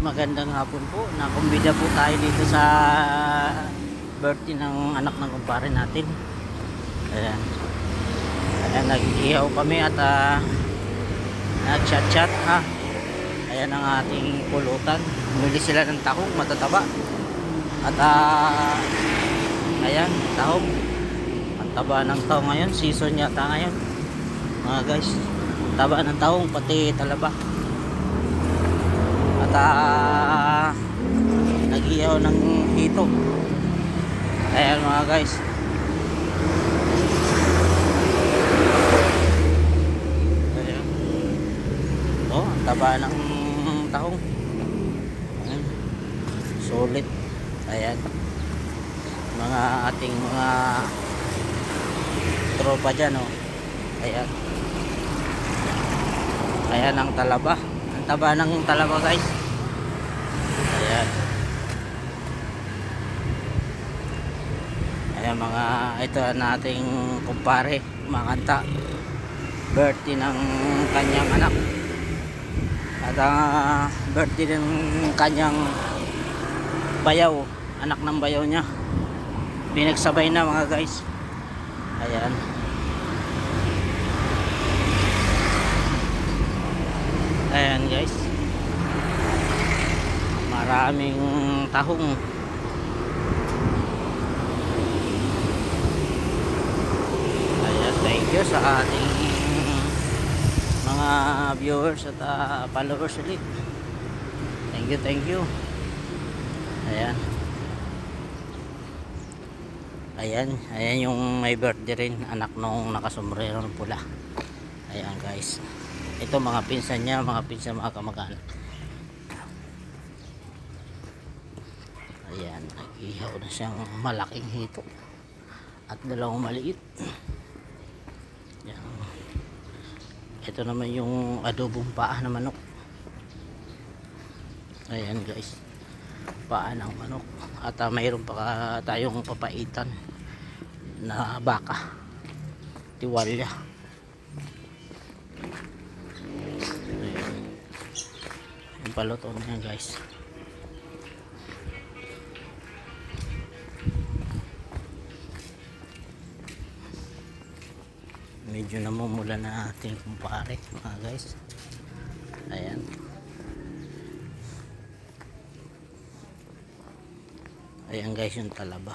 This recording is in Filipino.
magandang hapon po. Nakumbida po tayo dito sa birthday ng anak ng kumpare natin. Ayan. Ayan, nag-ihaw kami at nag-chat-chat ha. Ayan ang ating pulutan. Bumili sila ng tahong matataba. At ayan, tahong. Ang taba ng tahong ngayon. Season yata ngayon. Mga guys. Taba ng tahong pati talaba. At nag-ihaw ng hito. Ayan mga guys. Ayan. Oh, ang taba ng tahong. Ayan. Solid. Ayan. Mga ating mga tropa dyan, oh. Ayan. Ayan ang talaba. Ang taba ng talaba, guys. Ayan. Ayan mga, ito nating kumpare, makanta. Birthday ng kanyang anak. At birthday ng kanyang bayaw. Anak ng bayaw niya. Pinagsabay na mga guys. Ayan. Ayan guys. Maraming tahong. Ayan, thank you sa ating mga viewers at followers ulit. Thank you. Ayan. Ayan yung may birthday rin, anak nung nakasombrero ng pula. Ayan guys. Ito mga pinsan niya, mga kamag-anak. Ayan, nag-ihaw na siyang malaking hito at dalawang maliit. Ayan. Ito naman yung adobong paa na manok. Ayan guys, paa ng manok. At mayroon pa tayong papaitan na baka, tiwalya. Yung paluto niya guys. Medyo namumula na ating kumpare mga guys. Ayan. Ayan guys yung talaba.